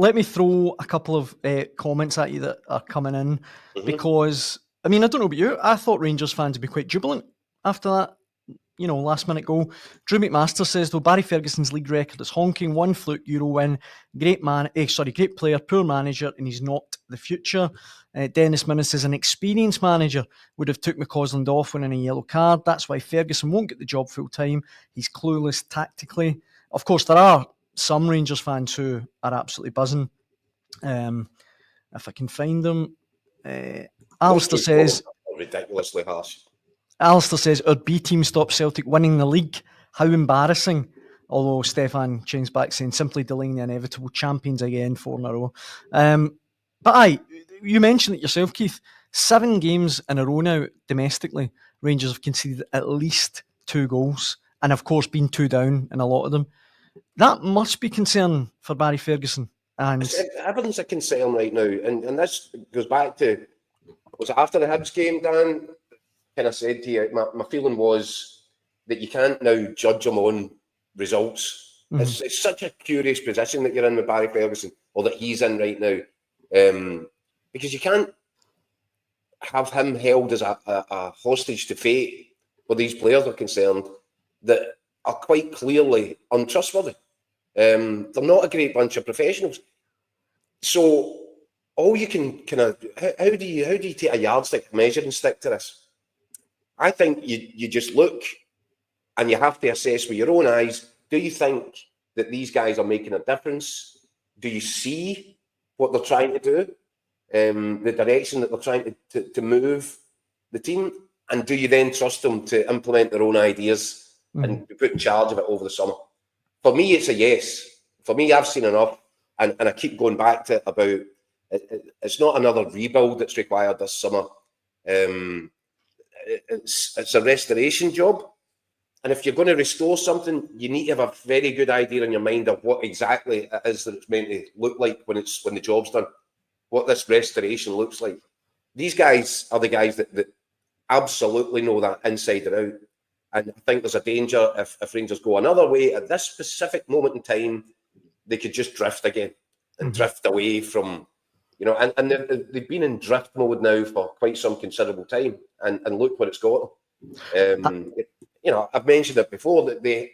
let me throw a couple of comments at you that are coming in, because, I mean, I don't know about you, I thought Rangers fans would be quite jubilant after that, last minute goal. Drew McMaster says, though Barry Ferguson's league record is honking, one fluke Euro win, great player, poor manager, and he's not the future. Dennis Minnis says, an experienced manager would have took McCausland off winning a yellow card. That's why Ferguson won't get the job full time. He's clueless tactically. Of course, there are some Rangers fans who are absolutely buzzing. If I can find them, Alistair says, ridiculously harsh. Alistair says, our B team stopped Celtic winning the league. How embarrassing. Although Stefan changed back saying, simply delaying the inevitable, champions again, 4 in a row. But you mentioned it yourself, Keith. 7 games in a row now domestically, Rangers have conceded at least 2 goals, and of course been 2 down in a lot of them. That must be concern for Barry Ferguson. And everything's a concern right now, and this goes back to, was it after the Hibs game, Dan? Kind of said to you, my feeling was that you can't now judge him on results. It's such a curious position that you're in with Barry Ferguson, or that he's in right now, because you can't have him held as a hostage to fate where these players are concerned that are quite clearly untrustworthy. They're not a great bunch of professionals. So all you can kind of, how do you take a yardstick, measuring stick to this? I think you just look and you have to assess with your own eyes, do you think that these guys are making a difference? Do you see what they're trying to do? The direction that they're trying to move the team? And do you then trust them to implement their own ideas and be put in charge of it over the summer? For me, it's a yes. For me, I've seen enough. And I keep going back to it about, it's not another rebuild that's required this summer. It's a restoration job. And if you're going to restore something, you need to have a very good idea in your mind of what exactly it is that it's meant to look like when the job's done, what this restoration looks like. These guys are the guys that absolutely know that inside and out. And I think there's a danger if Rangers go another way at this specific moment in time, they could just drift again and drift away from, and they've been in drift mode now for quite some considerable time. And look what it's got them. I've mentioned it before that the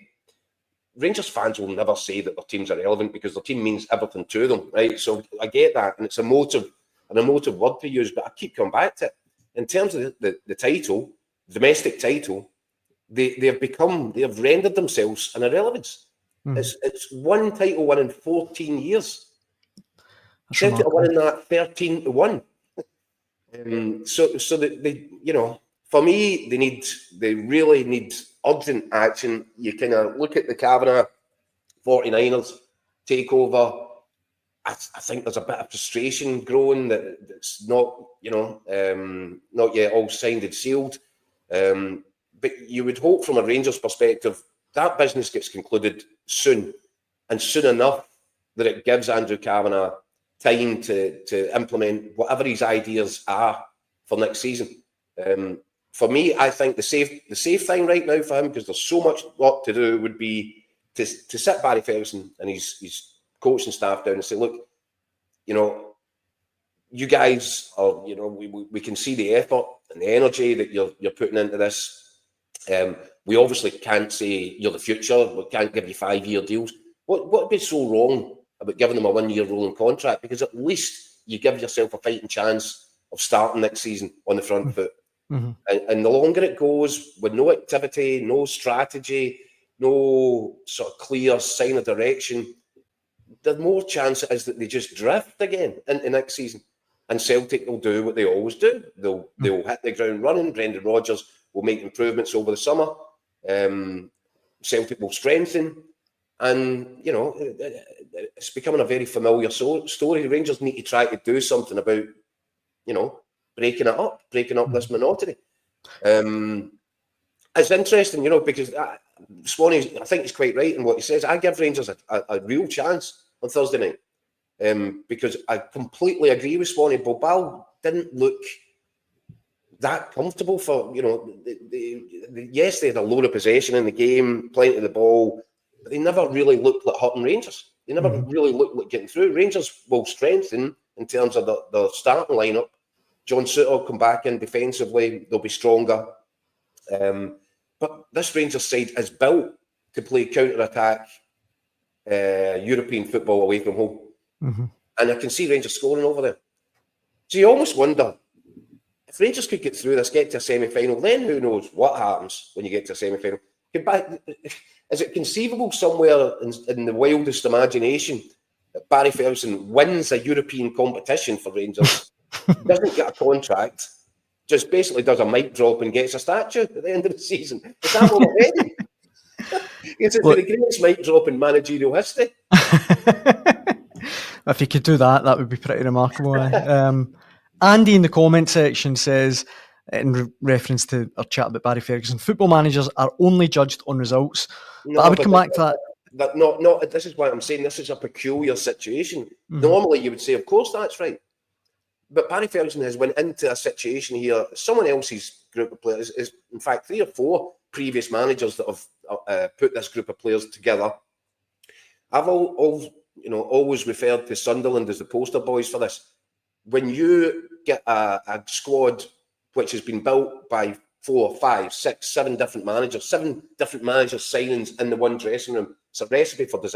Rangers fans will never say that their teams are relevant because their team means everything to them, right? So I get that, and it's an emotive word to use, but I keep coming back to it. In terms of the title, domestic title, they have rendered themselves an irrelevance. It's one title won in 14 years. Celtic are winning that 13-1. So they for me, they really need urgent action. You kind of look at the Kavanagh 49ers takeover. I think there's a bit of frustration growing that it's not, not yet all signed and sealed. But you would hope from a Rangers perspective that business gets concluded soon, and soon enough that it gives Andrew Kavanagh time to implement whatever his ideas are for next season. For me, I think the safe thing right now for him, because there's so much work to do, would be to sit Barry Ferguson and his coaching staff down and say, look, you guys are, we can see the effort and the energy that you're putting into this. We obviously can't say you're the future. We can't give you 5-year deals. What would be so wrong about giving them a 1-year rolling contract? Because at least you give yourself a fighting chance of starting next season on the front foot. And the longer it goes, with no activity, no strategy, no sort of clear sign of direction, the more chance it is that they just drift again into next season. And Celtic will do what they always do. They'll hit the ground running. Brendan Rodgers will make improvements over the summer. Celtic will strengthen. And, it's becoming a very familiar story. Rangers need to try to do something about, breaking up this monotony. It's interesting, because Swanee, I think he's quite right in what he says. I give Rangers a real chance on Thursday night, because I completely agree with Swanee. Bilbao didn't look that comfortable for, yes, they had a load of possession in the game, plenty of the ball, but they never really looked like hurting Rangers. They never really look like getting through. Rangers will strengthen in terms of the starting lineup. John Souttar will come back in defensively. They'll be stronger. But this Rangers side is built to play counter-attack European football away from home. And I can see Rangers scoring over there. So you almost wonder, if Rangers could get through this, get to a semi-final, then who knows what happens when you get to a semi-final. Is it conceivable somewhere in the wildest imagination that Barry Ferguson wins a European competition for Rangers, doesn't get a contract, just basically does a mic drop and gets a statue at the end of the season? Is that what we're heading? Is it the greatest mic drop in managerial history? If he could do that, that would be pretty remarkable. Andy in the comment section says, in reference to our chat about Barry Ferguson, football managers are only judged on results. No, but I would come back to that. This is why I'm saying this is a peculiar situation. Normally, you would say, of course, that's right. But Barry Ferguson has went into a situation here. Someone else's group of players is, in fact, 3 or 4 previous managers that have put this group of players together. I've always referred to Sunderland as the poster boys for this. When you get a squad which has been built by 4, 5, 6, 7 different managers, 7 different managers' signings in the one dressing room, it's a recipe for disaster.